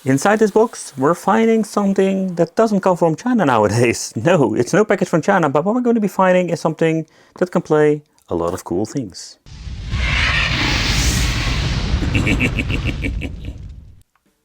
Inside this box, we're finding something that doesn't come from China nowadays. No, it's no package from China, but what we're going to be finding is something that can play a lot of cool things.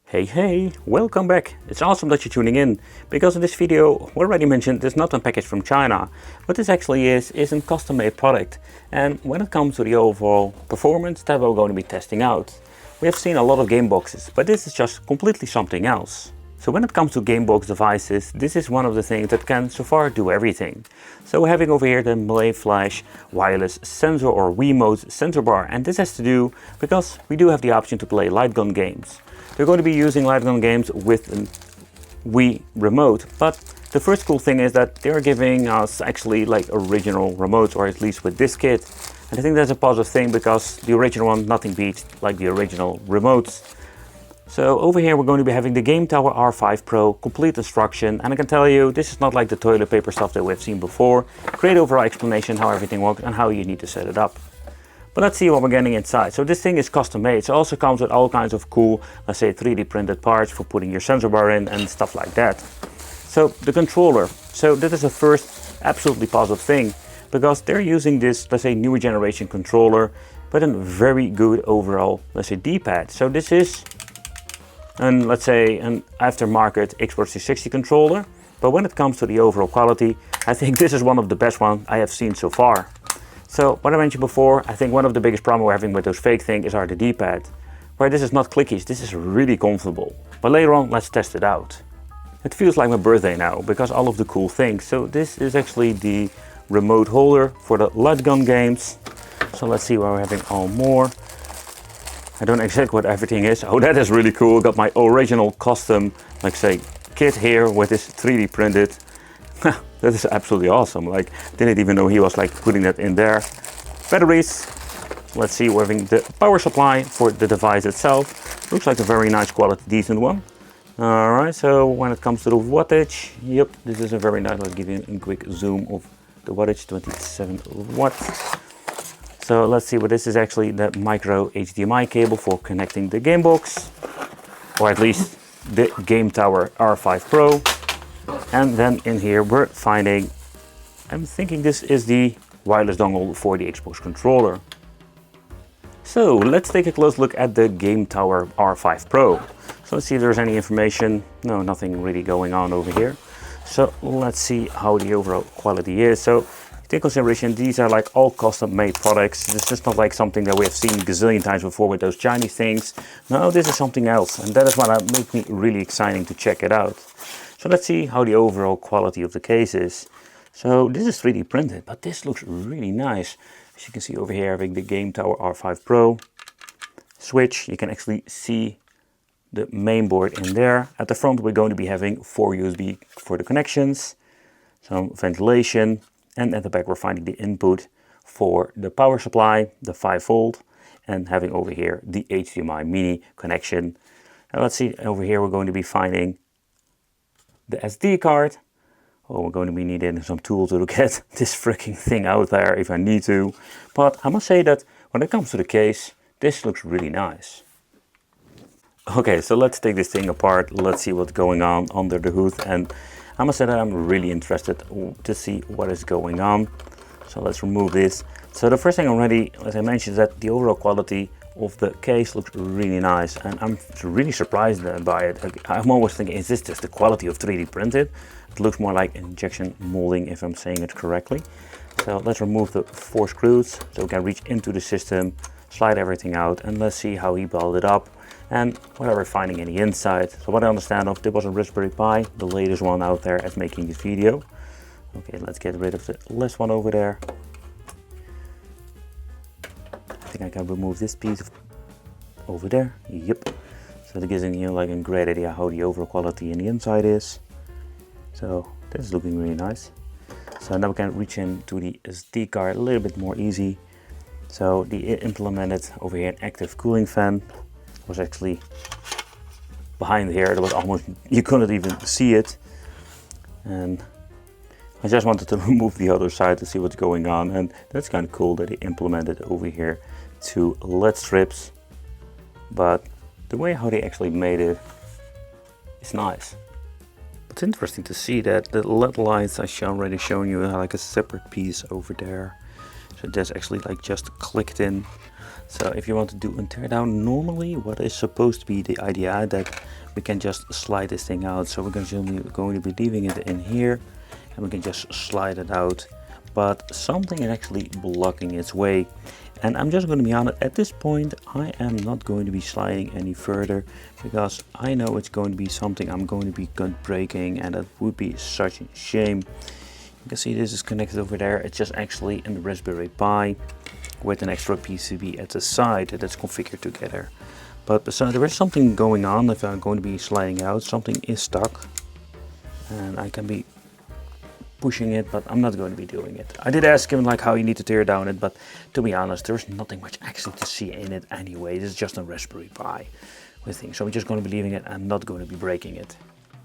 Hey, welcome back. It's awesome that you're tuning in, because in this video, we already mentioned there's not a package from China. What this actually is a custom-made product. And when it comes to the overall performance that we're going to be testing out, we have seen a lot of game boxes, but this is just completely something else. So when it comes to game box devices, this is one of the things that can so far do everything. So we're having over here the Melee Flash wireless sensor or Wiimote sensor bar, and this has to do because we do have the option to play light gun games. We're going to be using light gun games with a Wii remote, but the first cool thing is that they're giving us actually like original remotes, or at least with this kit. And I think that's a positive thing, because the original one, nothing beats like the original remotes. So over here we're going to be having the GameTower R5 Pro complete instruction, and I can tell you this is not like the toilet paper stuff that we've seen before. Great overall explanation how everything works and how you need to set it up. But let's see what we're getting inside. So this thing is custom made. So it also comes with all kinds of cool, let's say 3D printed parts for putting your sensor bar in and stuff like that. So the controller. So this is the first absolutely positive thing, because they're using this, let's say, newer generation controller, but a very good overall, let's say, D-pad. So this is let's say an aftermarket Xbox 360 controller, but when it comes to the overall quality, I think this is one of the best ones I have seen so far. So what I mentioned before, I think one of the biggest problems we're having with those fake things are the D-pad, where this is not clickies, this is really comfortable. But later on, let's test it out. It feels like my birthday now, because all of the cool things. So this is actually the remote holder for the light gun games. So let's see where we're having all more. I don't know exactly what everything is. Oh, that is really cool. Got my original custom, like say, kit here with this 3D printed. That is absolutely awesome. Like, didn't even know he was like putting that in there. Batteries. Let's see, we're having the power supply for the device itself. Looks like a very nice quality, decent one. Alright, so when it comes to the wattage, yep, this is a very nice, let's give you a quick zoom of the wattage, 27 watts. So let's see what this is. Actually the micro HDMI cable for connecting the game box, or at least the GameTower R5 Pro. And then in here we're finding, I'm thinking this is the wireless dongle for the Xbox controller. So let's take a close look at the GameTower R5 Pro. So let's see if there's any information. No, nothing really going on over here. So let's see how the overall quality is. So take consideration, these are like all custom made products. This is not like something that we have seen a gazillion times before with those Chinese things. No, this is something else, and that is what makes me really exciting to check it out. So let's see how the overall quality of the case is. So this is 3D printed, but this looks really nice. As you can see over here, having the GameTower R5 Pro switch, you can actually see the main board in there. At the front we're going to be having 4 USB for the connections, some ventilation, and at the back we're finding the input for the power supply, the 5 volt, and having over here the HDMI mini connection. Now let's see, over here we're going to be finding the SD card. Oh, we're going to be needing some tools to get this freaking thing out there if I need to. But I must say that when it comes to the case, this looks really nice. Okay, so let's take this thing apart. Let's see what's going on under the hood. And I must say that I'm really interested to see what is going on. So let's remove this. So the first thing already, as I mentioned, is that the overall quality of the case looks really nice, and I'm really surprised by it. I'm always thinking, is this just the quality of 3D printed? It looks more like injection molding, if I'm saying it correctly. So let's remove the 4 screws so we can reach into the system, slide everything out, and let's see how he built it up and what we're finding in the inside. So what I understand of, there was a Raspberry Pi, the latest one out there as making this video. Okay, let's get rid of the last one over there. I think I can remove this piece over there. Yep. So that gives you like a great idea how the overall quality in the inside is. So this is looking really nice. So now we can reach into the SD card a little bit more easy. So the implemented over here an active cooling fan was actually behind here. It was almost, you couldn't even see it. And I just wanted to remove the other side to see what's going on, and that's kind of cool that they implemented over here 2 LED strips. But the way how they actually made it, is nice. It's interesting to see that the LED lights I already shown you are like a separate piece over there. So that's actually like just clicked in. So if you want to do a teardown, normally what is supposed to be the idea that we can just slide this thing out. So we're going to be leaving it in here and we can just slide it out. But something is actually blocking its way. And I'm just going to be honest, at this point I am not going to be sliding any further because I know it's going to be something I'm going to be breaking, and that would be such a shame. You can see this is connected over there. It's just actually in the Raspberry Pi with an extra PCB at the side that's configured together. But besides, there is something going on. If I'm going to be sliding out, something is stuck and I can be pushing it, but I'm not going to be doing it. I did ask him like how you need to tear down it, but to be honest, there's nothing much actually to see in it anyway. This is just a Raspberry Pi with things. So we're just going to be leaving it. I'm not going to be breaking it.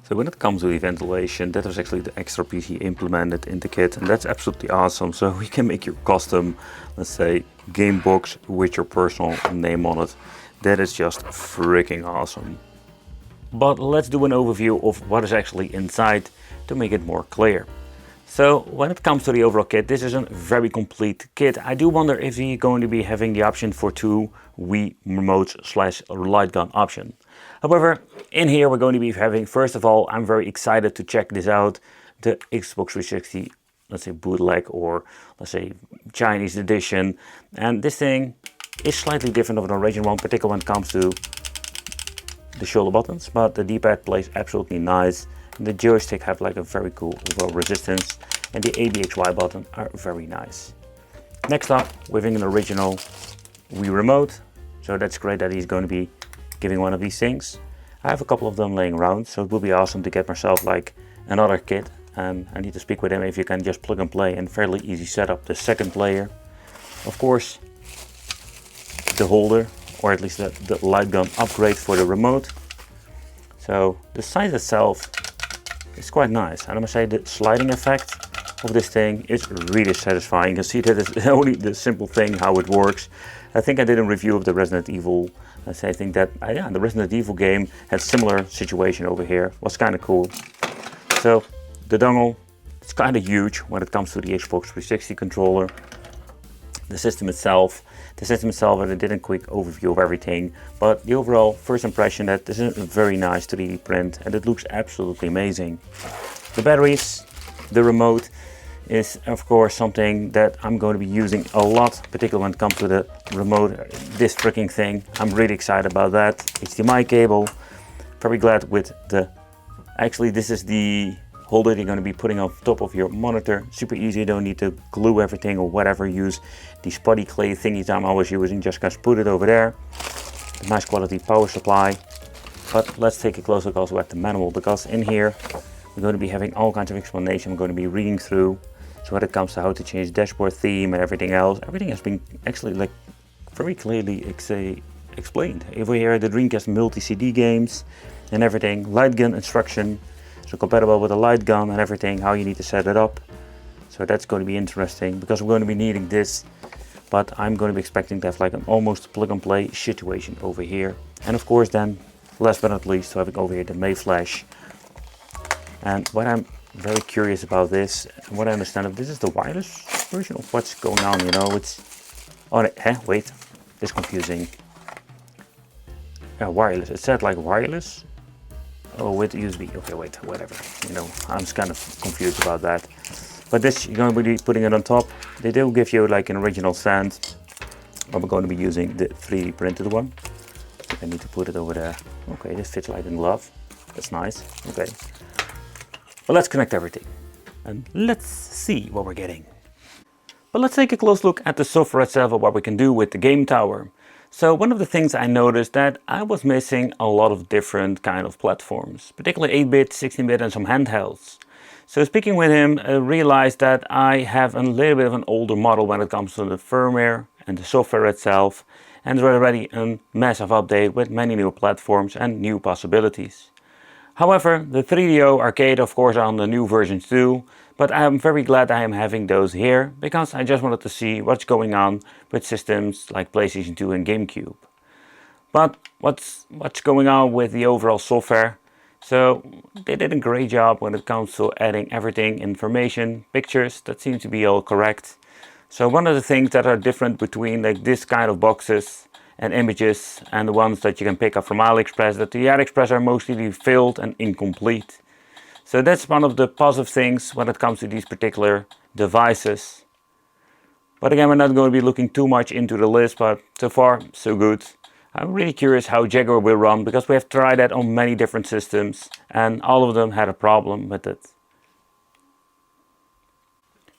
So when it comes to the ventilation, that was actually the extra PC implemented in the kit, and that's absolutely awesome. So we can make your custom, let's say, game box with your personal name on it. That is just freaking awesome. But let's do an overview of what is actually inside to make it more clear. So when it comes to the overall kit, this is a very complete kit. I do wonder if you're going to be having the option for 2 Wii remotes / light gun option. However, in here we're going to be having, first of all, I'm very excited to check this out, the Xbox 360, let's say bootleg, or let's say Chinese edition. And this thing is slightly different of an original one, particularly when it comes to the shoulder buttons, but the D-pad plays absolutely nice. The joystick have like a very cool overall resistance, and the ABXY button are very nice. Next up, we're having an original Wii remote, so that's great that he's going to be giving one of these things. I have a couple of them laying around, so it would be awesome to get myself like another kit, and I need to speak with him if you can just plug and play and fairly easy setup the second player. Of course, the holder, or at least the light gun upgrade for the remote. So the size itself is quite nice, and I must say the sliding effect of this thing is really satisfying. You can see that it's only the simple thing how it works. I think I did a review of the Resident Evil. I think that yeah, the Resident Evil game had similar situation over here. Was kind of cool. So the dongle, it's kind of huge when it comes to the Xbox 360 controller. The system itself, I did a quick overview of everything, but the overall first impression that this is a very nice 3D print and it looks absolutely amazing. The batteries, the remote is of course something that I'm going to be using a lot, particularly when it comes to the remote, this freaking thing. I'm really excited about that. HDMI cable, very glad with the, actually this is the holder you're going to be putting on top of your monitor. Super easy, you don't need to glue everything or whatever. Use these putty clay thingies I'm always using, just guys put it over there. A nice quality power supply. But let's take a closer look also at the manual, because in here we're going to be having all kinds of explanation. I'm going to be reading through. So when it comes to how to change dashboard theme and everything else, everything has been actually like very clearly explained. Over here the Dreamcast multi-CD games and everything, light gun instruction. So compatible with a light gun and everything, how you need to set it up. So that's going to be interesting because we're going to be needing this, but I'm going to be expecting to have like an almost plug and play situation over here. And of course then, last but not least, having over here the May Flash. And what I'm very curious about this, and what I understand of this is the wireless version of what's going on, you know, it's, oh, wait, it's confusing. Yeah, wireless, it said like wireless. Oh, with USB, okay, wait, whatever, you know, I'm kind of confused about that. But this, you're going to be putting it on top. They do give you like an original stand, but we're going to be using the 3D printed one. I need to put it over there. Okay, this fits like a glove, that's nice, okay. Well, let's connect everything, and let's see what we're getting. But let's take a close look at the software itself and what we can do with the GameTower. So one of the things I noticed that I was missing a lot of different kind of platforms, particularly 8-bit, 16-bit and some handhelds. So speaking with him, I realized that I have a little bit of an older model when it comes to the firmware and the software itself, and there's already a massive update with many new platforms and new possibilities. However, the 3DO arcade of course are on the new versions too, but I am very glad I am having those here, because I just wanted to see what's going on with systems like PlayStation 2 and GameCube. But what's going on with the overall software? So they did a great job when it comes to adding everything, information, pictures, that seems to be all correct. So one of the things that are different between like this kind of boxes and images and the ones that you can pick up from AliExpress, that the AliExpress are mostly filled and incomplete. So that's one of the positive things when it comes to these particular devices. But again, we're not going to be looking too much into the list, but so far so good. I'm really curious how Jaguar will run, because we have tried that on many different systems and all of them had a problem with it.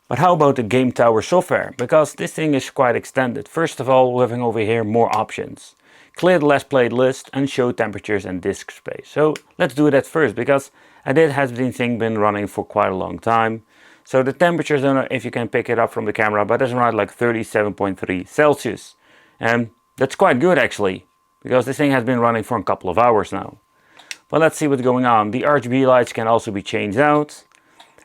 But how about the GameTower software? Because this thing is quite extended. First of all, we're having over here more options. Clear the last played list and show temperatures and disk space. So let's do that first, because it has been running for quite a long time. So the temperatures, I don't know if you can pick it up from the camera, but it's around like 37.3 Celsius. And that's quite good actually, because this thing has been running for a couple of hours now. But let's see what's going on. The RGB lights can also be changed out.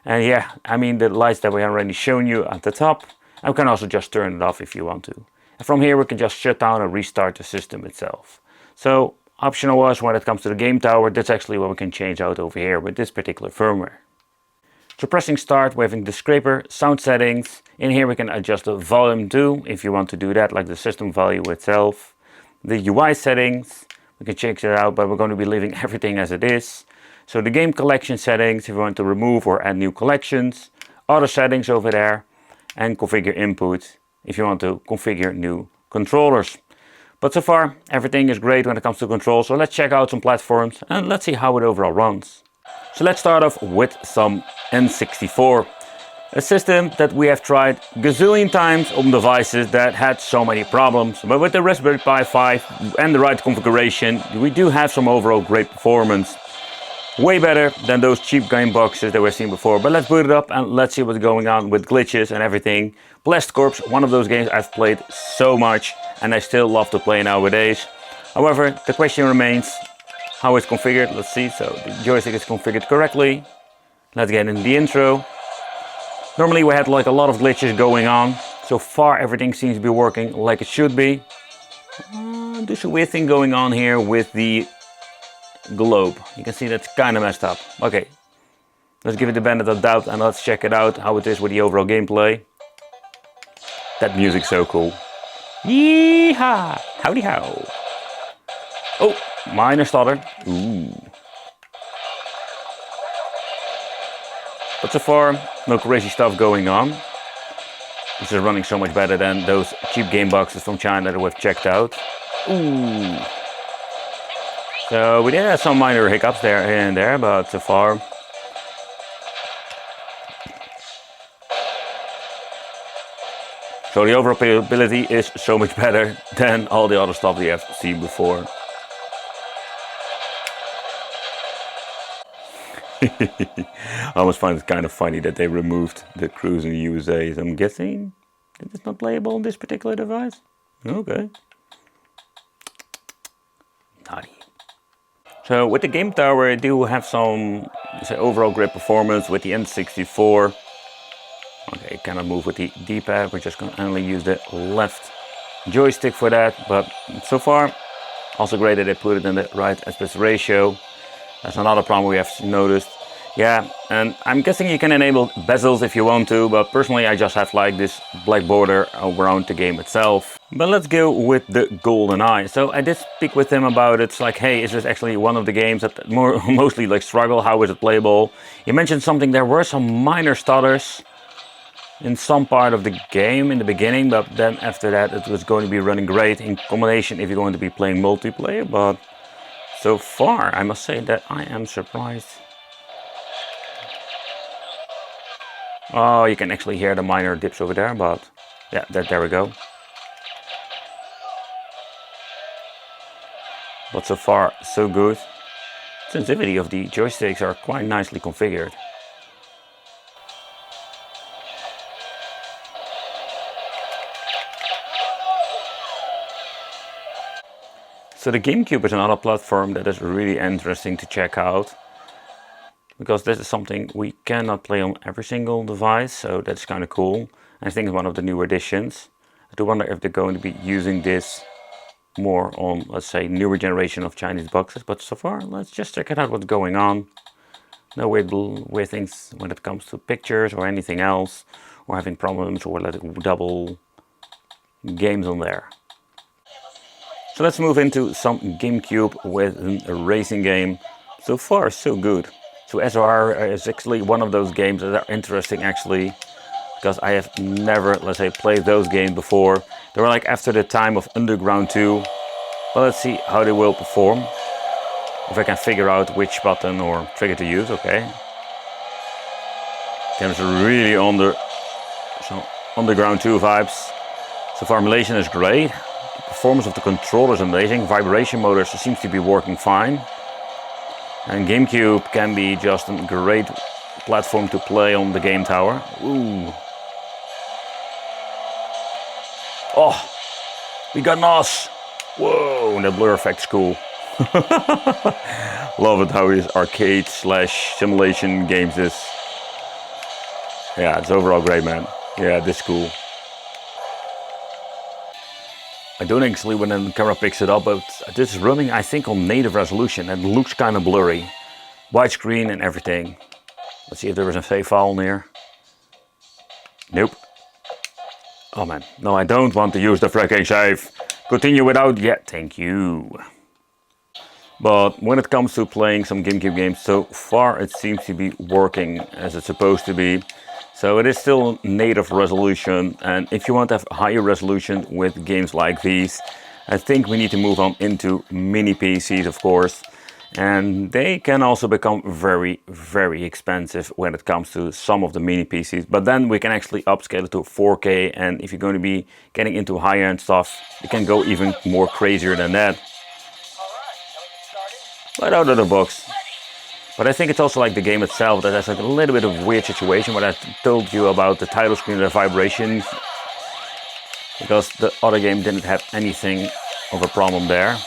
And yeah, I mean the lights that we have already shown you at the top. And we can also just turn it off if you want to. And from here we can just shut down and restart the system itself. So optional was when it comes to the GameTower, that's actually what we can change out over here with this particular firmware. So pressing start, we're having the scraper, sound settings. In here we can adjust the volume too, if you want to do that, like the system value itself. The UI settings, we can check it out, but we're going to be leaving everything as it is. So the game collection settings, if you want to remove or add new collections. Auto settings over there. And configure input, if you want to configure new controllers. But so far, everything is great when it comes to control. So let's check out some platforms and let's see how it overall runs. So let's start off with some N64. A system that we have tried gazillion times on devices that had so many problems. But with the Raspberry Pi 5 and the right configuration, we do have some overall great performance. Way better than those cheap game boxes that we've seen before. But let's boot it up and let's see what's going on with glitches and everything. Blast Corps, one of those games I've played so much and I still love to play nowadays. However, the question remains, how it's configured. Let's see. So the joystick is configured correctly. Let's get in the intro. Normally we had like a lot of glitches going on. So far everything seems to be working like it should be. There's a weird thing going on here with the globe. You can see that's kind of messed up. Okay, let's give it the benefit of doubt and let's check it out how it is with the overall gameplay. That music's so cool. Yeehaw! Howdy how! Oh, minor stutter. Ooh. But so far, no crazy stuff going on. This is running so much better than those cheap game boxes from China that we've checked out. Ooh. So we did have some minor hiccups there and there, but so far. So the overall playability is so much better than all the other stuff we have seen before. I almost find it kind of funny that they removed the cruise in the USA. So I'm guessing that it's not playable on this particular device. Okay. Naughty. So with the GameTower, I do have some overall great performance with the N64. Okay, cannot move with the D-pad. We're just going to only use the left joystick for that. But so far, also great that they put it in the right aspect ratio. That's another problem we have noticed. Yeah, and I'm guessing you can enable bezels if you want to, but personally I just have like this black border around the game itself. But let's go with the GoldenEye. So I did speak with him about it. It's like, hey, is this actually one of the games that mostly like struggle? How is it playable? He mentioned something, there were some minor stutters in some part of the game in the beginning, but then after that it was going to be running great in combination if you're going to be playing multiplayer. But so far I must say that I am surprised. Oh, you can actually hear the minor dips over there, but yeah, there we go. But so far so good. Sensitivity of the joysticks are quite nicely configured. So the GameCube is another platform that is really interesting to check out, because this is something we cannot play on every single device, so that's kind of cool. I think it's one of the new additions. I do wonder if they're going to be using this more on, let's say, newer generation of Chinese boxes. But so far, let's just check it out what's going on. No weird things when it comes to pictures or anything else, or having problems or double games on there. So let's move into some GameCube with a racing game. So far, so good. So SOR is actually one of those games that are interesting actually, because I have never, let's say, played those games before. They were like after the time of Underground 2. Well, let's see how they will perform. If I can figure out which button or trigger to use, okay. Game's really under some Underground 2 vibes. So formulation is great. The performance of the controller is amazing. Vibration motor seems to be working fine. And GameCube can be just a great platform to play on the GameTower. Ooh. Oh, we got NOS. Whoa, the blur effect's cool. Love it how his arcade / simulation games is. Yeah, it's overall great, man. Yeah, this is cool. I don't actually when the camera picks it up, but this is running, I think, on native resolution and looks kind of blurry. Widescreen and everything. Let's see if there is a save file near. Nope. Oh man, no, I don't want to use the fracking save. Continue without yet, thank you. But when it comes to playing some GameCube games, so far it seems to be working as it's supposed to be. So it is still native resolution, and if you want to have higher resolution with games like these, I think we need to move on into mini PCs, of course. And they can also become very, very expensive when it comes to some of the mini PCs. But then we can actually upscale it to 4K, and if you're going to be getting into high-end stuff, you can go even more crazier than that. Right out of the box. But I think it's also like the game itself that has like a little bit of weird situation what I told you about the title screen and the vibrations. Because the other game didn't have anything of a problem there.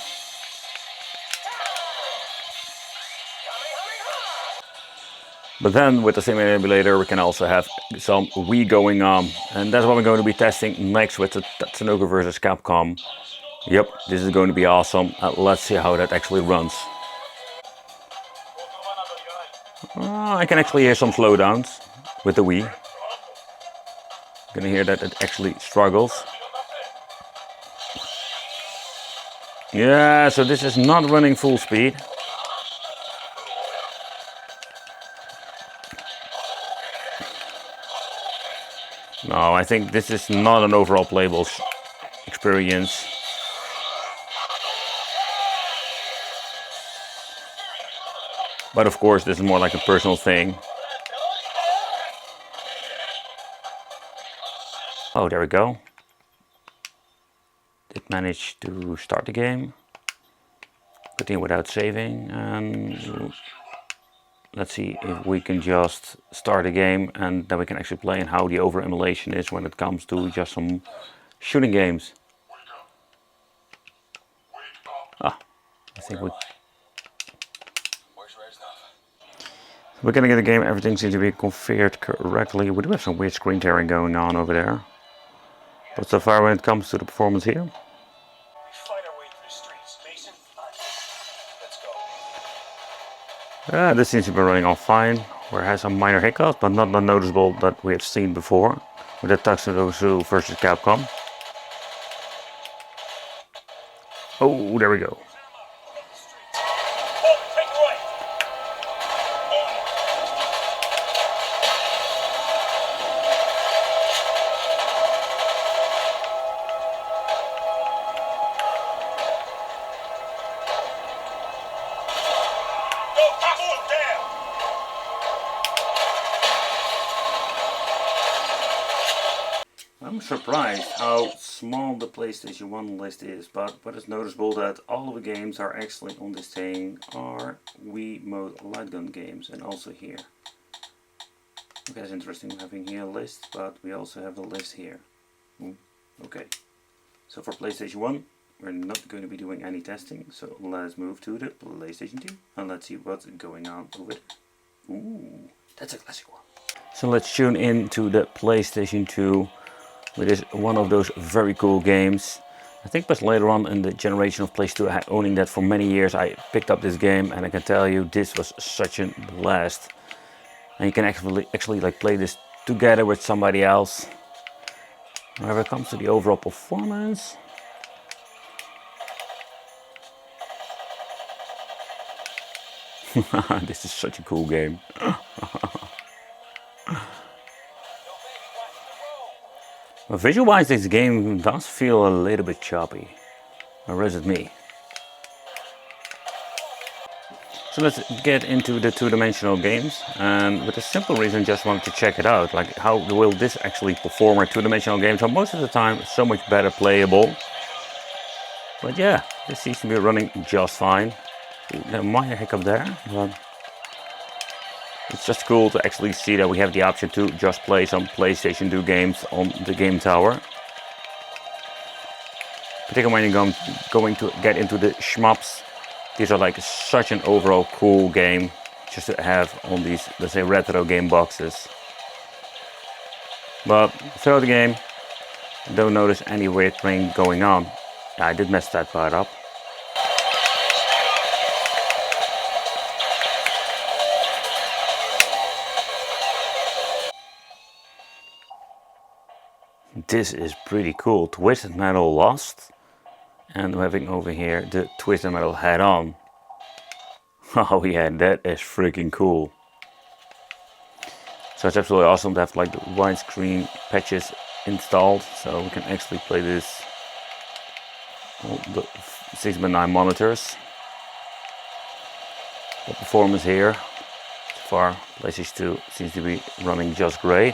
But then with the same emulator we can also have some Wii going on. And that's what we're going to be testing next with the Tatsunoko vs Capcom. Yep, this is going to be awesome. Let's see how that actually runs. I can actually hear some slowdowns with the Wii. You can hear that it actually struggles. Yeah, so this is not running full speed. No, I think this is not an overall playable experience. But of course, this is more like a personal thing. Oh, there we go. Did manage to start the game. Continue without saving. And let's see if we can just start a game and then we can actually play and how the over emulation is when it comes to just some shooting games. Ah, I think we're gonna get a game, everything seems to be configured correctly. We do have some weird screen tearing going on over there. But so far when it comes to the performance here. This seems to be running all fine. Where it has some minor hiccups, but not noticeable that we have seen before. With the Tatsunoko vs Capcom. Oh, there we go. I'm surprised how small the PlayStation 1 list is, but it's noticeable that all of the games are actually on this thing are Wii Mode light gun games, and also here. Okay, that's interesting having here a list, but we also have the list here. Okay, so for PlayStation 1 we're not going to be doing any testing, so let's move to the PlayStation 2 and let's see what's going on over there. Ooh, that's a classic one. So let's tune in to the PlayStation 2. It is one of those very cool games, I think but later on in the generation of PlayStation 2, owning that for many years, I picked up this game, and I can tell you this was such a blast. And you can actually like play this together with somebody else. Whenever it comes to the overall performance, this is such a cool game. But visual-wise, this game does feel a little bit choppy. Or is it me? So let's get into the two-dimensional games, and with a simple reason, just wanted to check it out. Like, how will this actually perform a two-dimensional game? So most of the time, so much better playable. But yeah, this seems to be running just fine. There might be a hiccup there, but it's just cool to actually see that we have the option to just play some PlayStation 2 games on the GameTower. Particularly when you're going to get into the shmups. These are like such an overall cool game just to have on these, let's say, retro game boxes. But throughout the game, I don't notice any weird thing going on. Yeah, I did mess that part up. This is pretty cool. Twisted Metal Lost. And we're having over here the Twisted Metal Head On. Oh yeah, that is freaking cool. So it's absolutely awesome to have like the widescreen patches installed, so we can actually play this on the 6x9 monitors. The performance here, so far PlayStation 2 seems to be running just great.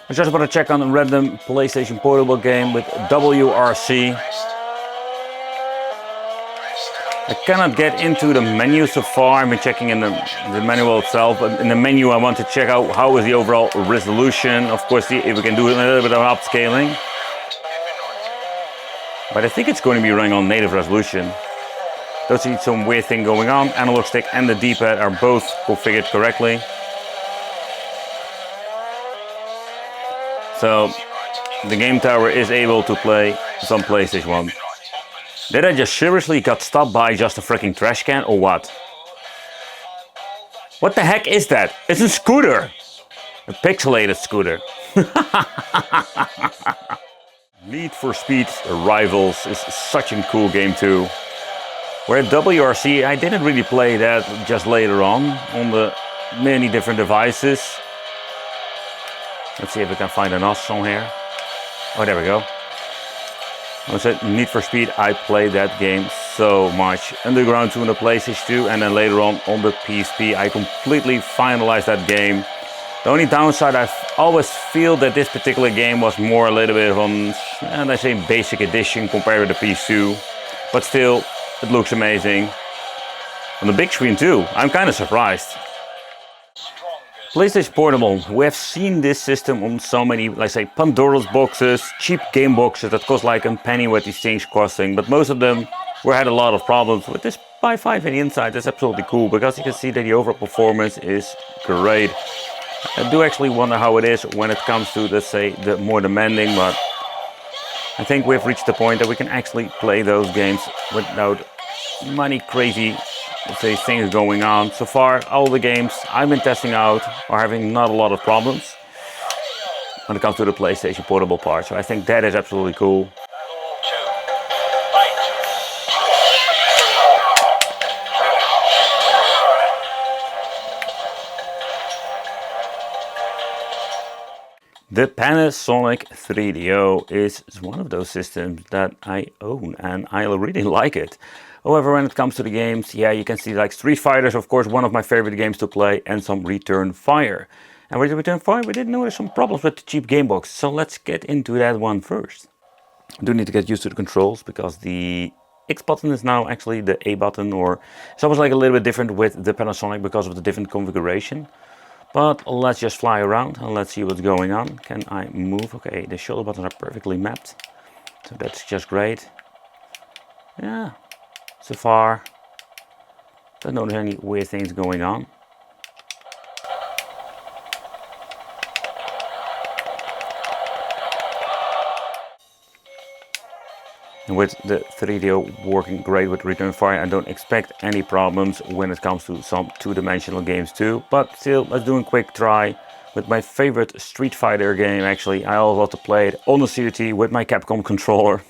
I just want to check on a random PlayStation Portable game with WRC. I cannot get into the menu so far. I've been checking in the manual itself, but in the menu I want to check out how is the overall resolution. Of course, see if we can do a little bit of upscaling. But I think it's going to be running on native resolution. Don't see some weird thing going on. Analog stick and the D-pad are both configured correctly. So the GameTower is able to play some PlayStation 1. Did I just seriously got stopped by just a freaking trash can or what? What the heck is that? It's a scooter! A pixelated scooter. Need for Speed Rivals is such a cool game too. Where WRC, I didn't really play that just later on the many different devices. Let's see if we can find an OS on here. Oh, there we go. I said Need for Speed, I played that game so much. Underground 2 on the PlayStation 2, and then later on the PSP, I completely finalized that game. The only downside, I always feel that this particular game was more a little bit on, let's say, basic edition compared with the PS2. But still, it looks amazing. On the big screen too, I'm kind of surprised. PlayStation Portable, we have seen this system on so many, let's say, Pandora's boxes, cheap game boxes that cost like a penny what these things costing, but most of them had a lot of problems. With this Pi5 in the inside, that's absolutely cool, because you can see that the overall performance is great. I do actually wonder how it is when it comes to, let's say, the more demanding, but I think we've reached the point that we can actually play those games without many crazy, let's say, things going on. So far, all the games I've been testing out are having not a lot of problems when it comes to the PlayStation Portable part. So I think that is absolutely cool. The Panasonic 3DO is one of those systems that I own and I really like it. However, when it comes to the games, yeah, you can see like Street Fighter is of course one of my favorite games to play, and some Return Fire. And with Return Fire, we did notice some problems with the cheap game box, so let's get into that one first. I do need to get used to the controls, because the X button is now actually the A button, or it's almost like a little bit different with the Panasonic because of the different configuration. But let's just fly around and let's see what's going on. Can I move? Okay, the shoulder buttons are perfectly mapped, so that's just great. Yeah, so far Don't notice any weird things going on. And with the 3DO working great with Return Fire, I don't expect any problems when it comes to some two-dimensional games too. But still, let's do a quick try with my favorite Street Fighter game actually. I always love to play it on the CRT with my Capcom controller.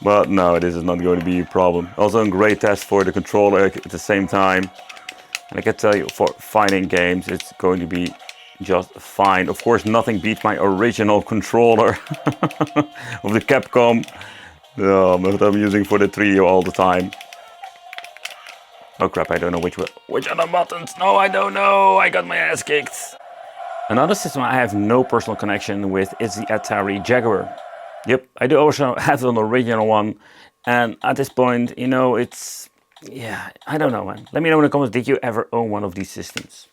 But no, this is not going to be a problem. Also a great test for the controller at the same time. And I can tell you, for fighting games, it's going to be just fine. Of course, nothing beats my original controller of the Capcom that I'm using for the 3DO all the time. Oh crap, I don't know which are the buttons. No, I don't know. I got my ass kicked. Another system I have no personal connection with is the Atari Jaguar. Yep, I do also have an original one. And at this point, you know, yeah, I don't know, man. Let me know in the comments, did you ever own one of these systems?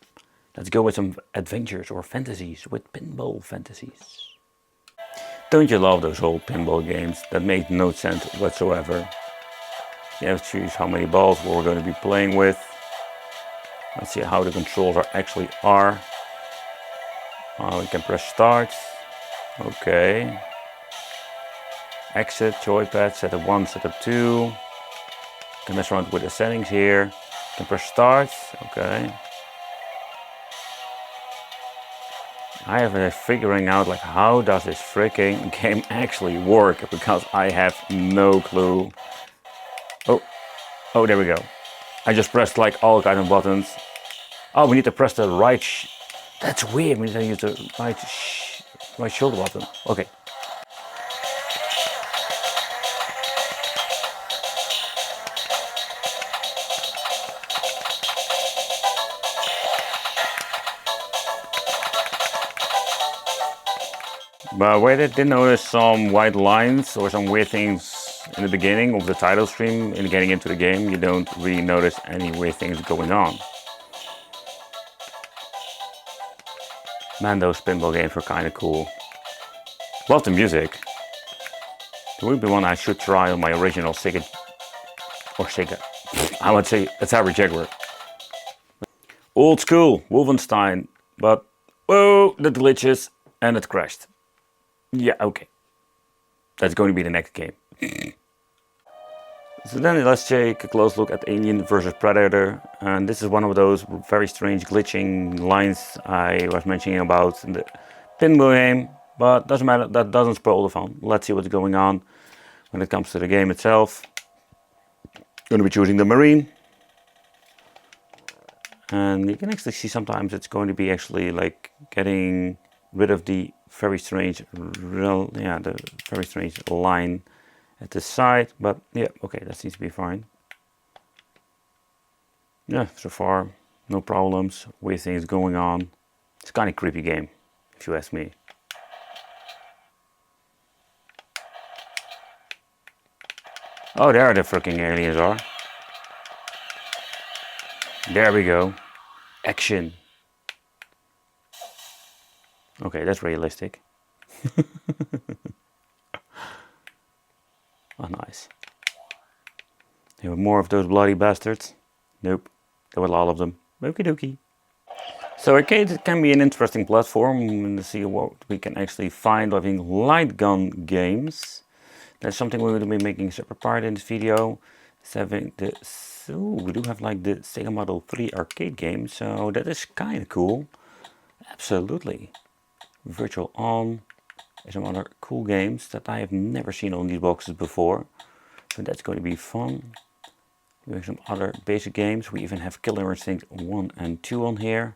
Let's go with some adventures or fantasies with pinball fantasies. Don't you love those old pinball games that make no sense whatsoever? You have to choose how many balls we're going to be playing with. Let's see how the controls actually are. We can press start. Okay. Exit, joypad, setup 1, setup 2. Can mess around with the settings here. Can press start. Okay. I have been figuring out like how does this freaking game actually work, because I have no clue. Oh, there we go. I just pressed like all kind of buttons. Oh, we need to press the right. That's weird. We need to use the right shoulder button. Okay. But where I did notice some white lines or some weird things in the beginning of the title screen and getting into the game, you don't really notice any weird things going on. Man, those pinball games were kind of cool. Love the music. There would be one I should try on my original Sega, I would say Atari Jaguar. Old school, Wolfenstein, but whoa, the glitches and it crashed. Yeah, okay. That's going to be the next game. So then let's take a close look at Alien vs Predator. And this is one of those very strange glitching lines I was mentioning about in the pinball game. But doesn't matter, that doesn't spoil the fun. Let's see what's going on when it comes to the game itself. Going to be choosing the Marine. And you can actually see sometimes it's going to be actually like getting rid of the very strange, the very strange line at the side, but yeah, okay, that seems to be fine. Yeah, so far, no problems, weird things going on. It's kind of creepy game, if you ask me. Oh, there the freaking aliens are. There we go. Action. Okay, that's realistic. Oh, nice. There were more of those bloody bastards. Nope, there were all of them. Okie dokie. So arcade can be an interesting platform to see what we can actually find by having light gun games. That's something we're going to be making a separate part in this video. We do have like the Sega Model 3 arcade game, so that is kind of cool. Absolutely. Virtual On. There's some other cool games that I have never seen on these boxes before. So that's going to be fun. We have some other basic games. We even have Killer Instinct 1 and 2 on here.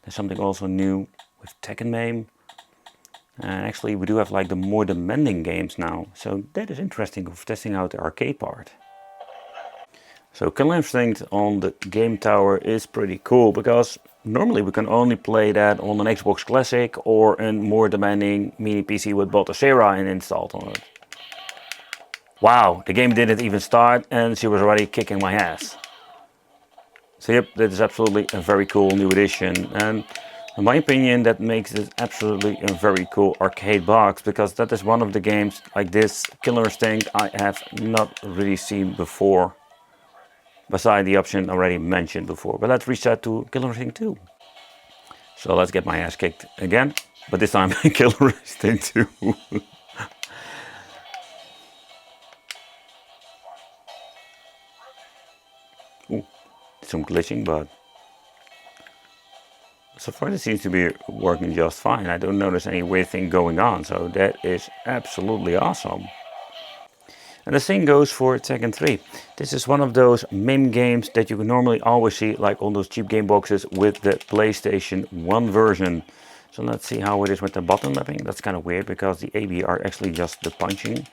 There's something also new with Tekken MAME. And actually we do have like the more demanding games now. So that is interesting for testing out the arcade part. So Killer Instinct on the GameTower is pretty cool because normally we can only play that on an Xbox Classic or a more demanding mini PC with Baltasera installed on it. Wow, the game didn't even start and she was already kicking my ass. So yep, that is absolutely a very cool new addition. And In my opinion, that makes this absolutely a very cool arcade box, because that is one of the games like this Killer Instinct I have not really seen before, beside the option already mentioned before. But let's reset to Killer Instinct 2. So let's get my ass kicked again, but this time Killer Instinct 2. Ooh, some glitching, but so far this seems to be working just fine. I don't notice any weird thing going on, so that is absolutely awesome. And the same goes for Tekken 3. This is one of those MIM games that you can normally always see like on those cheap game boxes with the PlayStation 1 version. So let's see how it is with the button mapping. That's kind of weird because the AB are actually just the punching.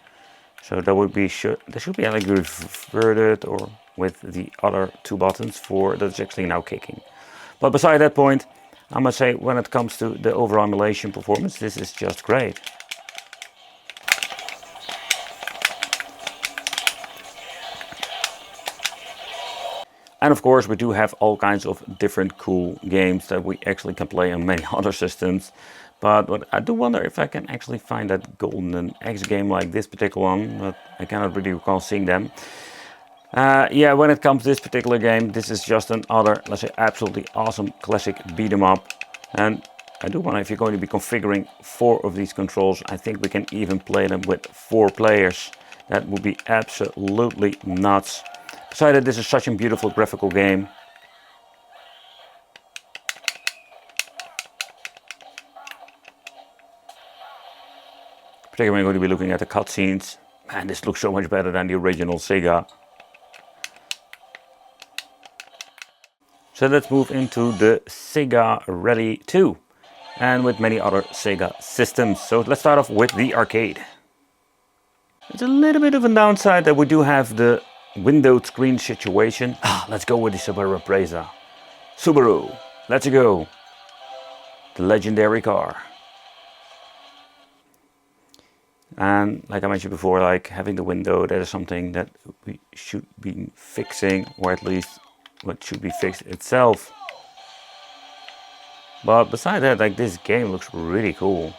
So that would be that should be like reverted, or with the other two buttons for that's actually now kicking. But beside that point, I must say when it comes to the overall emulation performance, this is just great. And of course we do have all kinds of different cool games that we actually can play on many other systems. But what I do wonder if I can actually find that Golden X game like this particular one, but I cannot really recall seeing them. Yeah, when it comes to this particular game, this is just another, let's say, absolutely awesome classic beat 'em up. And I do wonder if you're going to be configuring 4 of these controls. I think we can even play them with 4 players. That would be absolutely nuts. Besides that, this is such a beautiful graphical game. Particularly when you're going to be looking at the cutscenes. Man, this looks so much better than the original Sega. So let's move into the Sega Rally 2, and with many other Sega systems. So let's start off with the arcade. It's a little bit of a downside that we do have the windowed screen situation. Let's go with the Subaru Impreza. Subaru, let's go. The legendary car. And like I mentioned before, like having the window, that is something that we should be fixing, or at least what should be fixed itself. But beside that, like this game looks really cool.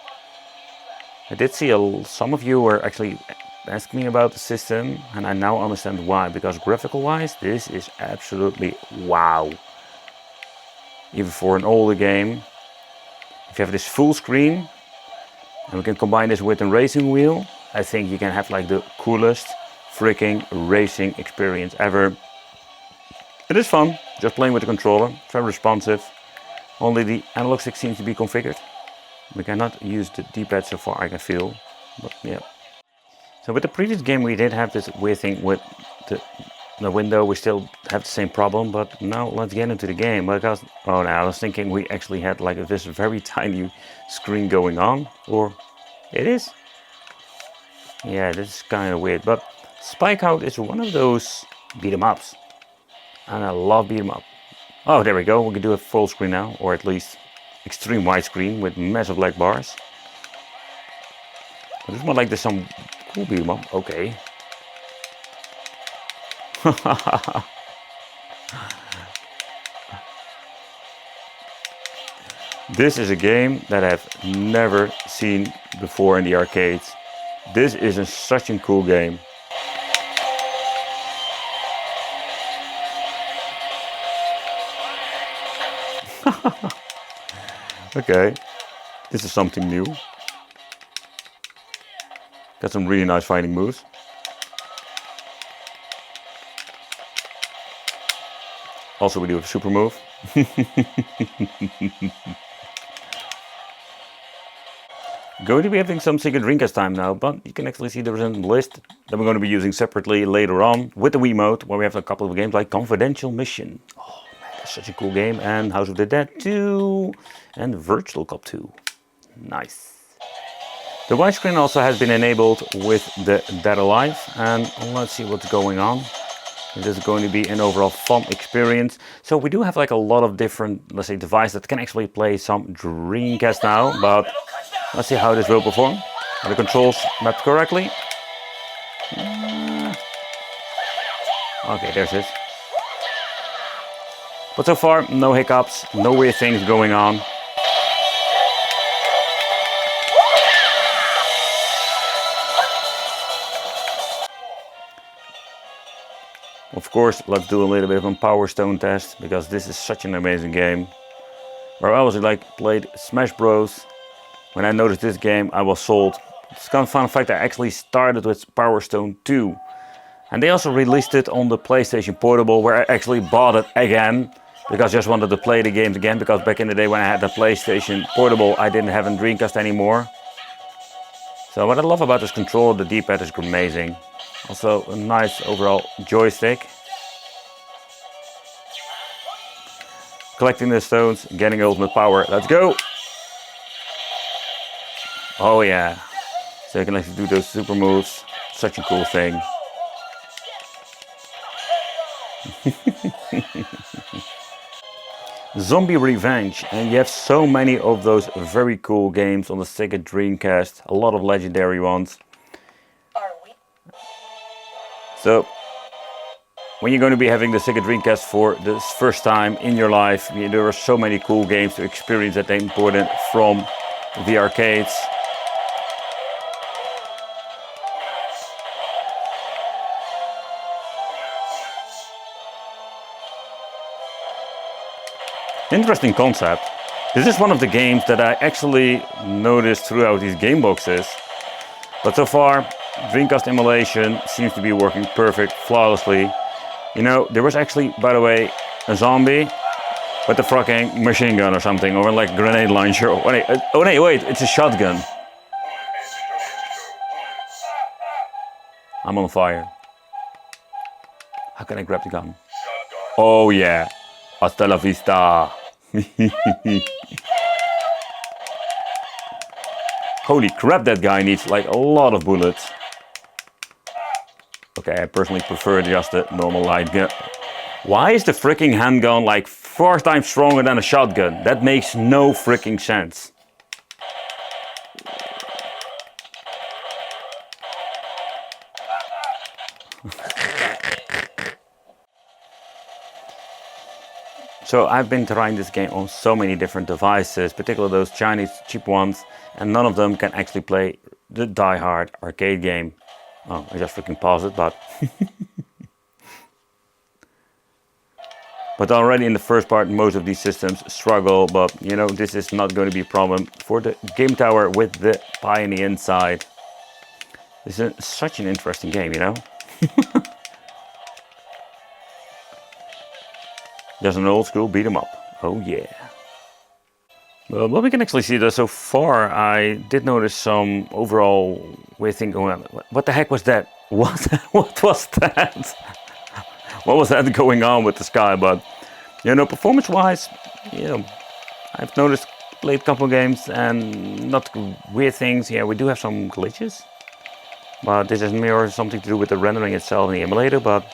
I did see some of you were actually asking me about the system, and I now understand why, because graphical wise this is absolutely wow. Even for an older game, if you have this full screen and we can combine this with a racing wheel, I think you can have like the coolest freaking racing experience ever. It is fun, just playing with the controller, very responsive. Only the analog stick seems to be configured. We cannot use the D-pad so far, I can feel, but yeah. So with the previous game we did have this weird thing with the window, we still have the same problem, but now let's get into the game, because, oh no, I was thinking we actually had like this very tiny screen going on, or it is? Yeah, this is kind of weird, but Spike Out is one of those beat 'em ups. And I love beat 'em up. Oh, there we go. We can do a full screen now, or at least extreme widescreen with massive lag bars. But it's more like there's some cool beat 'em up. Okay. This is a game that I've never seen before in the arcades. This is such a cool game. Okay, this is something new. Got some really nice fighting moves. Also, we do a super move. Going to be having some Sega Dreamcast time now, but you can actually see the random list that we're going to be using separately later on with the Wii mode, where we have a couple of games like Confidential Mission. Oh man, that's such a cool game. And House of the Dead 2 and Virtual Cop 2. Nice. The widescreen also has been enabled with the Dead Alive, and let's see what's going on. It is going to be an overall fun experience. So we do have like a lot of different, let's say, devices that can actually play some Dreamcast now, but let's see how this will perform. Are the controls mapped correctly? Okay, there's it. But so far, no hiccups, no weird things going on. of course, let's do a little bit of a Power Stone test, because this is such an amazing game. Where I was like played Smash Bros. When I noticed this game, I was sold. It's kind of fun fact, I actually started with Power Stone 2. And they also released it on the PlayStation Portable, where I actually bought it again. Because I just wanted to play the games again, because back in the day when I had the PlayStation Portable, I didn't have a Dreamcast anymore. So what I love about this controller, the D-pad is amazing. Also a nice overall joystick. Collecting the stones, getting ultimate power. Let's go! Oh yeah. So you can actually do those super moves. Such a cool thing. Zombie Revenge, and you have so many of those very cool games on the Sega Dreamcast, a lot of legendary ones. So when you're going to be having the Sega Dreamcast for the first time in your life, there are so many cool games to experience that they imported from the arcades. Interesting concept. This is one of the games that I actually noticed throughout these game boxes. But so far, Dreamcast emulation seems to be working perfect, flawlessly. You know, there was actually, by the way, a zombie with a fucking machine gun or something, or like a grenade launcher. Oh wait, it's a shotgun. I'm on fire. How can I grab the gun? Oh yeah, hasta la vista. Holy crap, that guy needs like a lot of bullets. Okay, I personally prefer just the normal light gun. Why is the freaking handgun like 4 times stronger than a shotgun? That makes no freaking sense. So I've been trying this game on so many different devices, particularly those Chinese cheap ones, and none of them can actually play the die-hard arcade game. Oh, I just freaking paused it, but... But already in the first part, most of these systems struggle, but you know, this is not going to be a problem for the GameTower with the Pi in the inside. This is such an interesting game, you know? Just an old school beat 'em up. Oh yeah. Well, what we can actually see that so far, I did notice some overall weird thing going on. What the heck was that? What was that? What was that going on with the sky? But you know, performance-wise, you know, I've noticed, played a couple of games and not weird things. Yeah, we do have some glitches, but this is more something to do with the rendering itself in the emulator. But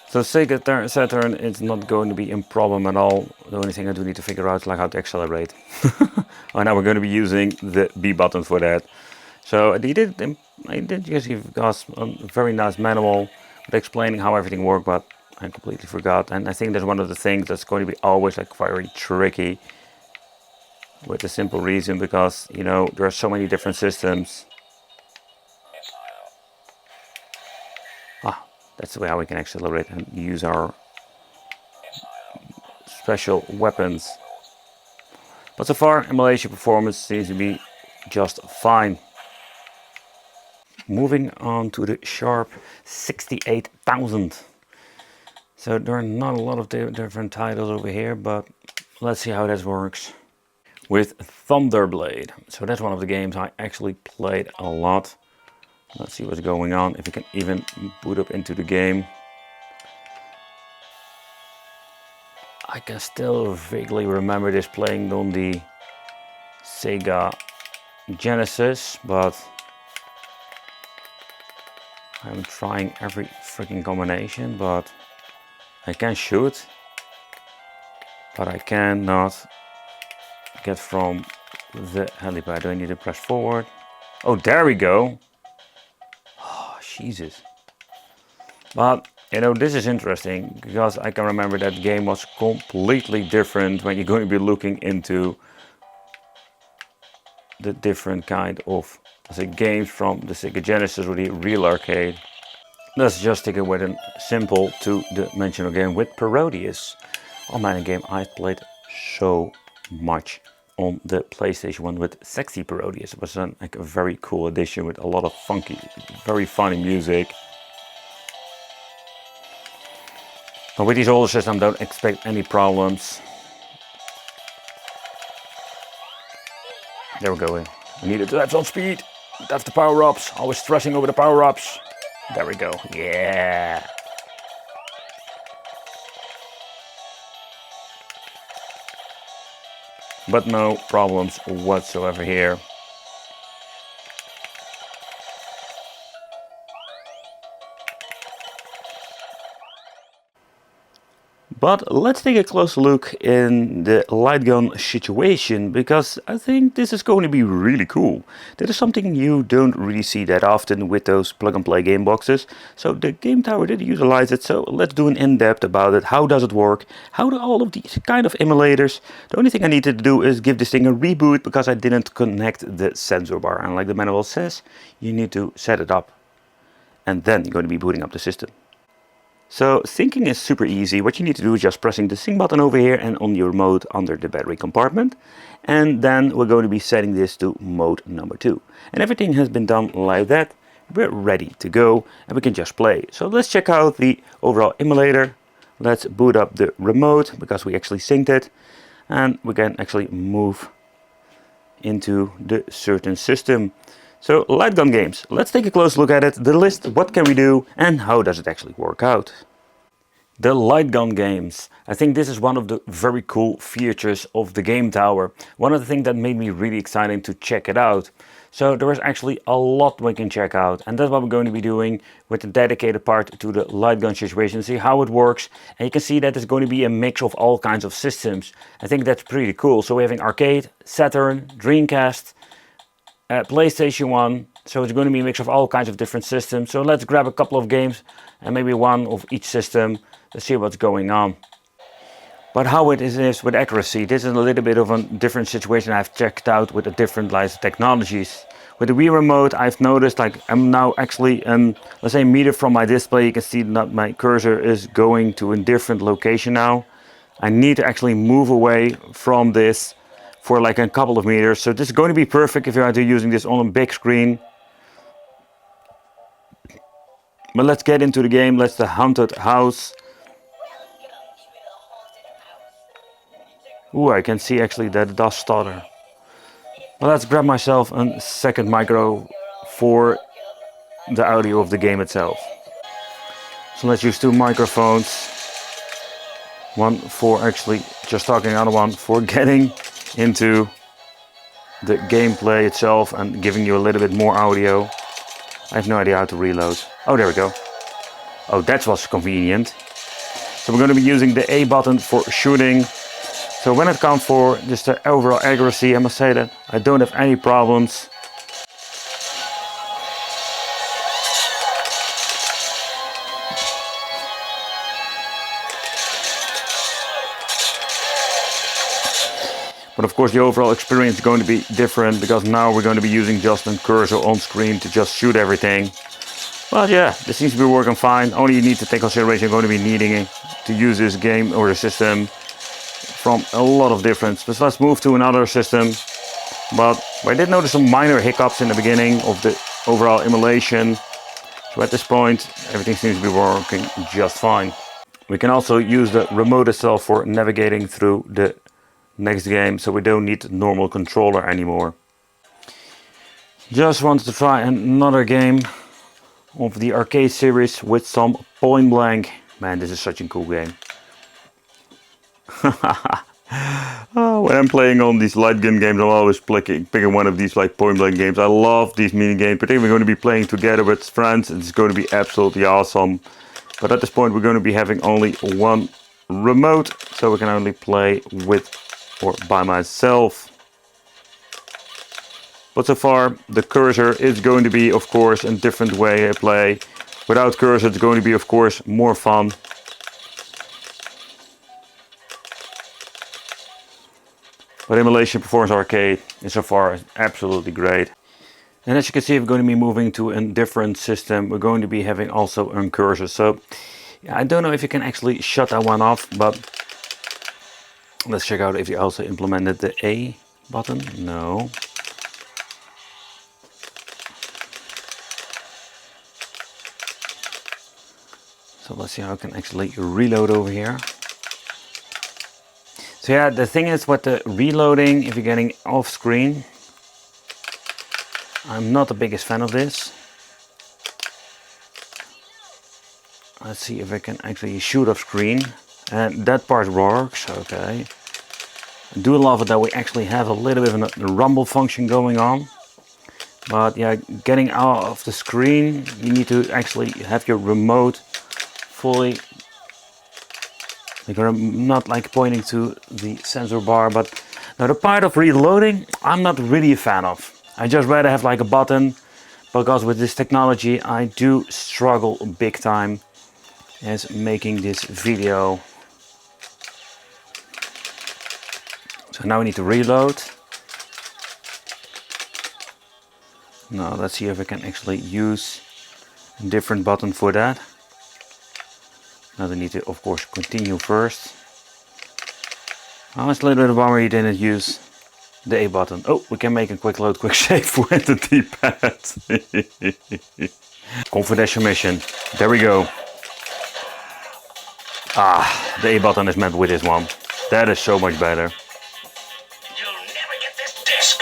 so Sega Saturn, it's not going to be a problem at all. The only thing I do need to figure out is like how to accelerate. Oh, now we're going to be using the B button for that. So I did just give us a very nice manual explaining how everything worked, but I completely forgot. And I think that's one of the things that's going to be always like very tricky, with the simple reason because, you know, there are so many different systems. That's the way how we can accelerate and use our special weapons. But so far, emulation performance seems to be just fine. Moving on to the Sharp 68,000. So there are not a lot of different titles over here, but let's see how this works. With Thunderblade. So that's one of the games I actually played a lot. Let's see what's going on, if you can even boot up into the game. I can still vaguely remember this playing on the Sega Genesis, but I'm trying every freaking combination, but I can shoot, but I cannot get from the helipad. Do I need to press forward? Oh, there we go. Jesus. But you know, this is interesting because I can remember that game was completely different when you're going to be looking into the different kind of, let's say, games from the Sega Genesis or the real arcade. Let's just take it with a simple two-dimensional game with Parodius. Oh man, a game I played so much on the PlayStation 1 with Sexy Parodius. It was like a very cool edition with a lot of funky, very funny music. But with these older systems, don't expect any problems. There we go. We needed to have some speed. That's the power-ups. I was stressing over the power-ups. There we go. Yeah. But no problems whatsoever here. But let's take a closer look in the light gun situation, because I think this is going to be really cool. That is something you don't really see that often with those plug-and-play game boxes. So the GameTower did utilize it, so let's do an in-depth about it. How does it work? How do all of these kind of emulators? The only thing I needed to do is give this thing a reboot because I didn't connect the sensor bar. And like the manual says, you need to set it up. And then you're going to be booting up the system. So syncing is super easy. What you need to do is just pressing the sync button over here and on your mode under the battery compartment. And then we're going to be setting this to mode number 2. And everything has been done like that. We're ready to go and we can just play. So let's check out the overall emulator. Let's boot up the remote because we actually synced it. And we can actually move into the certain system. So light gun games, let's take a close look at it, the list, what can we do and how does it actually work out. The light gun games, I think this is one of the very cool features of the GameTower. One of the things that made me really excited to check it out. So there is actually a lot we can check out and that's what we're going to be doing with the dedicated part to the light gun situation, see how it works. And you can see that it's going to be a mix of all kinds of systems. I think that's pretty cool. So we're having arcade, Saturn, Dreamcast, PlayStation 1, so it's going to be a mix of all kinds of different systems. So let's grab a couple of games and maybe one of each system to see what's going on. But how it is with accuracy, this is a little bit of a different situation I've checked out with the different technologies. With the Wii remote, I've noticed like I'm now actually, let's say, a meter from my display. You can see that my cursor is going to a different location now. I need to actually move away from this for like a couple of meters. So this is going to be perfect if you are using this on a big screen. But let's get into the game. Let's the haunted house. Ooh, I can see actually that it does stutter. But let's grab myself a second micro for the audio of the game itself. So let's use two microphones. One for actually just talking, another one for getting into the gameplay itself and giving you a little bit more audio. I have no idea how to reload. Oh, there we go. Oh, that was convenient. So we're going to be using the A button for shooting. So when it comes for just the overall accuracy, I must say that I don't have any problems. But of course the overall experience is going to be different because now we're going to be using just a cursor on screen to just shoot everything. But yeah, this seems to be working fine. Only you need to take consideration you're going to be needing to use this game or the system from a lot of different. So let's move to another system. But I did notice some minor hiccups in the beginning of the overall emulation. So at this point everything seems to be working just fine. We can also use the remote itself for navigating through the next game, so we don't need the normal controller anymore. Just wanted to try another game of the arcade series with some Point Blank. Man, this is such a cool game. Oh, when I'm playing on these light gun games, I'm always picking one of these like Point Blank games. I love these mini games, particularly we're going to be playing together with friends. It's going to be absolutely awesome. But at this point we're going to be having only one remote, so we can only play with or by myself. But so far the cursor is going to be of course a different way I play. Without cursor it's going to be of course more fun. But emulation Performance Arcade is so far absolutely great. And as you can see, we're going to be moving to a different system. We're going to be having also a cursor. So I don't know if you can actually shut that one off, but let's check out if you also implemented the A button. No. So let's see how I can actually reload over here. So yeah, the thing is with the reloading, if you're getting off screen, I'm not the biggest fan of this. Let's see if I can actually shoot off screen. And that part works, okay. I do love it that we actually have a little bit of a rumble function going on. But yeah, getting out of the screen, you need to actually have your remote fully. Like I'm not like pointing to the sensor bar, but now the part of reloading, I'm not really a fan of. I just rather have like a button, because with this technology I do struggle big time as making this video. So now we need to reload. Now let's see if I can actually use a different button for that. Now we need to of course continue first. Oh, it's a little bit of a bummer you didn't use the A button. Oh, we can make a quick load, quick save with the D-pad. Confidential mission. There we go. Ah, the A button is meant with this one. That is so much better. You'll never get this disc.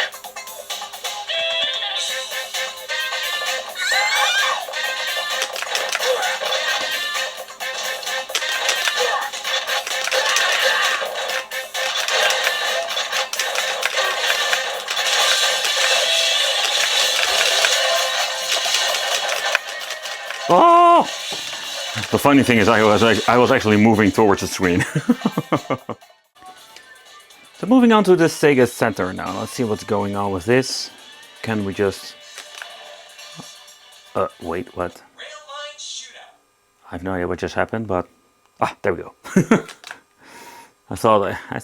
Oh! The funny thing is I was actually moving towards the screen. So moving on to the Sega Saturn now. Let's see what's going on with this. Can we just... wait, what? I have no idea what just happened, but... Ah, there we go. I was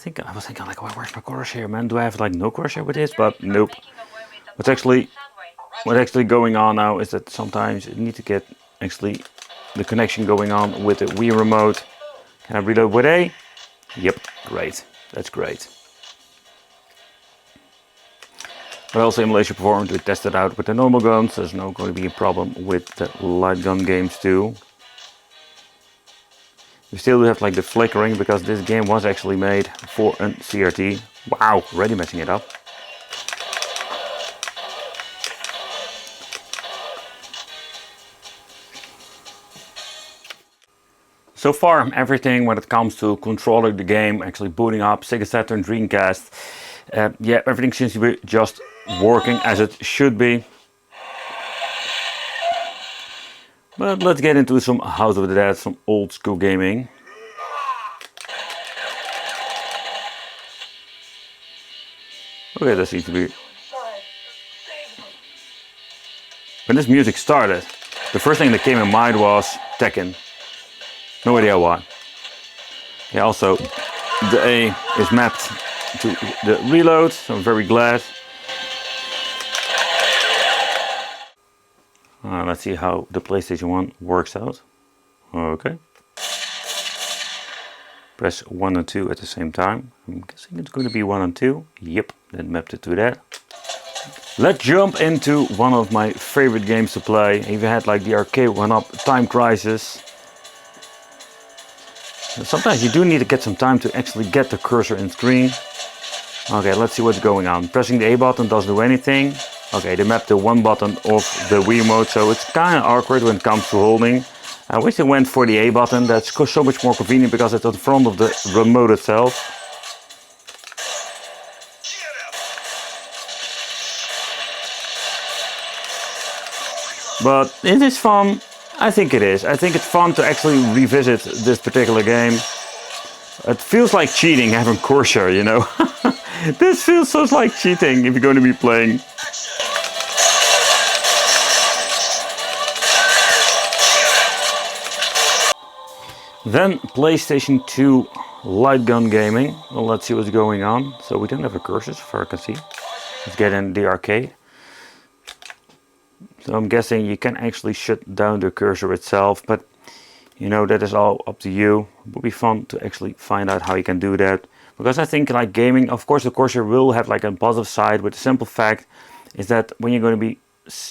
thinking like, well, where's my cursor, man? Do I have like no cursor with this? But nope. What's actually going on now is that sometimes you need to get actually the connection going on with the Wii remote. Can I reload with A? Yep, great. That's great. But also emulation performance, we tested out with the normal guns. There's no going to be a problem with the light gun games too. We still do have like the flickering because this game was actually made for a CRT. Wow, already messing it up. So far, everything when it comes to controlling the game, actually booting up Sega Saturn, Dreamcast, yeah, everything seems to be just working as it should be. But let's get into some House of the Dead, some old school gaming. Okay, that seems to be... When this music started, the first thing that came in mind was Tekken. No idea why. Yeah, also the A is mapped to the reload, so I'm very glad. Let's see how the PlayStation 1 works out. Okay. Press 1 and 2 at the same time. I'm guessing it's going to be 1 and 2. Yep, that mapped it to that. Let's jump into one of my favorite games to play. If you had like the arcade one up, Time Crisis. Sometimes you do need to get some time to actually get the cursor in screen. Okay, let's see what's going on. Pressing the A button doesn't do anything. Okay, they mapped the one button of the Wii remote, so it's kind of awkward when it comes to holding. I wish they went for the A button. That's so much more convenient because it's at the front of the remote itself. But it is fun. I think it is. I think it's fun to actually revisit this particular game. It feels like cheating having cursor, you know. This feels so like cheating if you're going to be playing. Then PlayStation 2 light gun gaming. Well, let's see what's going on. So we don't have a cursor, so far I can see. Let's get in the arcade. So I'm guessing you can actually shut down the cursor itself, but you know, that is all up to you. It would be fun to actually find out how you can do that. Because I think like gaming, of course the cursor will have like a positive side, but the simple fact is that when you're going to be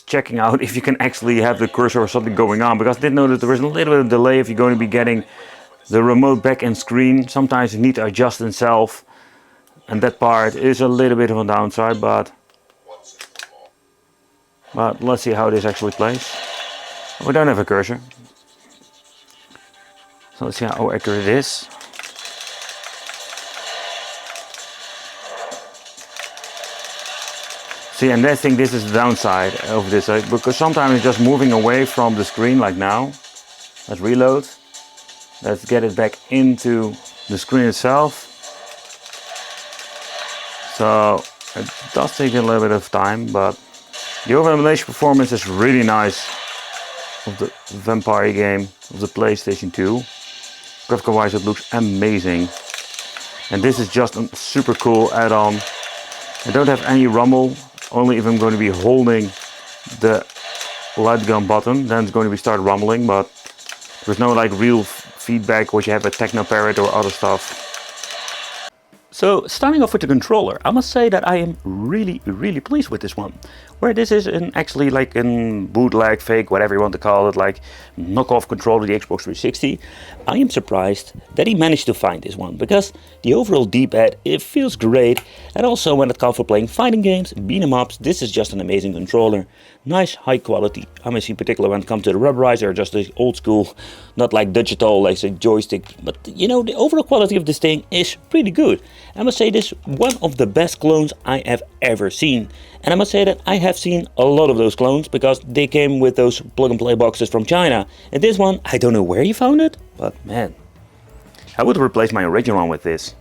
checking out if you can actually have the cursor or something going on, because I did know that there is a little bit of delay if you're going to be getting the remote back in screen. Sometimes you need to adjust itself, and that part is a little bit of a downside, but let's see how this actually plays. We don't have a cursor, so let's see how accurate it is. See, and I think this is the downside of this, because sometimes it's just moving away from the screen, like now. Let's reload. Let's get it back into the screen itself. So it does take a little bit of time, but the overall emulation performance is really nice of the Vampire game of the PlayStation 2. Graphical wise, it looks amazing. And this is just a super cool add-on. I don't have any rumble. Only if I'm going to be holding the light gun button, then it's going to be start rumbling, but there's no like real feedback which you have a Techno Parrot or other stuff. So starting off with the controller, I must say that I am really pleased with this one. Where this is actually like a bootleg, fake, whatever you want to call it, like knockoff controller of the Xbox 360. I am surprised that he managed to find this one, because the overall D-pad, it feels great, and also when it comes for playing fighting games, beat 'em ups, this is just an amazing controller. Nice high quality, I must see in particular when it comes to the rubberizer, just the old school, not like digital, like a joystick, but you know, the overall quality of this thing is pretty good. I must say this is one of the best clones I have ever seen. And I must say that I have seen a lot of those clones, because they came with those plug and play boxes from China. And this one, I don't know where you found it, but man, I would replace my original one with this.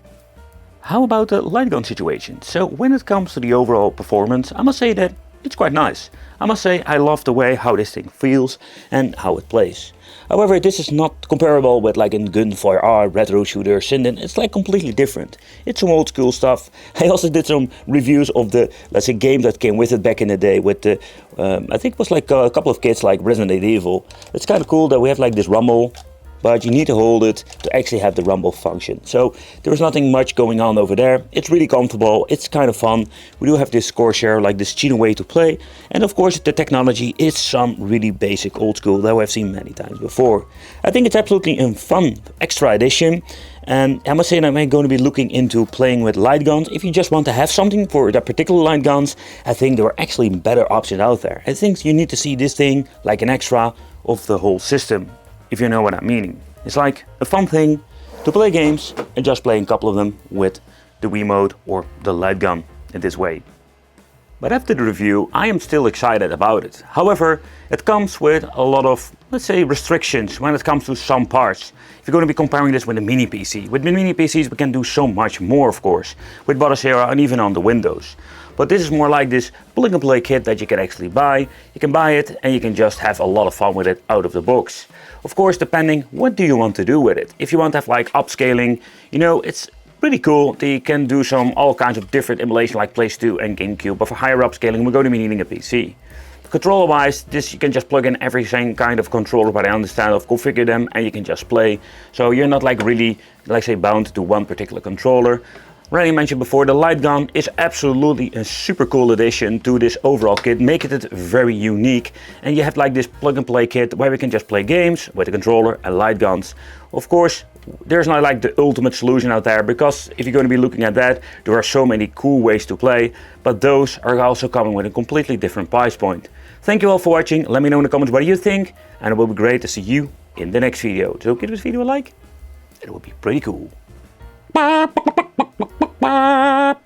How about the light gun situation? So when it comes to the overall performance, I must say that it's quite nice. I must say I love the way how this thing feels and how it plays. However, this is not comparable with like in Gunfire R, Retro Shooter, Sinden. It's like completely different. It's some old school stuff. I also did some reviews of the, let's say, game that came with it back in the day with the, I think it was like a couple of kits like Resident Evil. It's kind of cool that we have like this rumble, but you need to hold it to actually have the rumble function. So there's nothing much going on over there. It's really comfortable, it's kind of fun. We do have this score share, like this cheating way to play. And of course the technology is some really basic old school that I've seen many times before. I think it's absolutely a fun extra edition. And I must say that I'm going to be looking into playing with light guns. If you just want to have something for that particular light guns, I think there are actually better options out there. I think you need to see this thing like an extra of the whole system, if you know what I'm meaning. It's like a fun thing to play games and just play a couple of them with the Wiimote or the light gun in this way. But after the review, I am still excited about it. However, it comes with a lot of, let's say, restrictions when it comes to some parts. If you're going to be comparing this with a mini PC. With the mini PCs we can do so much more, of course, with Battlesera and even on the Windows. But this is more like this plug and play kit that you can actually buy. You can buy it and you can just have a lot of fun with it out of the box. Of course, depending what do you want to do with it. If you want to have like upscaling, you know, it's pretty cool that you can do all kinds of different emulation like PlayStation 2 and GameCube. But for higher upscaling, we're going to be needing a PC. Controller wise, this you can just plug in every same kind of controller, but I understand of configure them and you can just play. So you're not like really, like say, bound to one particular controller. Already mentioned before, the light gun is absolutely a super cool addition to this overall kit, making it very unique. And you have like this plug and play kit where we can just play games with the controller and light guns. Of course, there's not like the ultimate solution out there, because if you're going to be looking at that, there are so many cool ways to play, but those are also coming with a completely different price point. Thank you all for watching. Let me know in the comments what you think, and it will be great to see you in the next video. So give this video a like, it will be pretty cool. Bop, bop, bop, bop, bop, bop.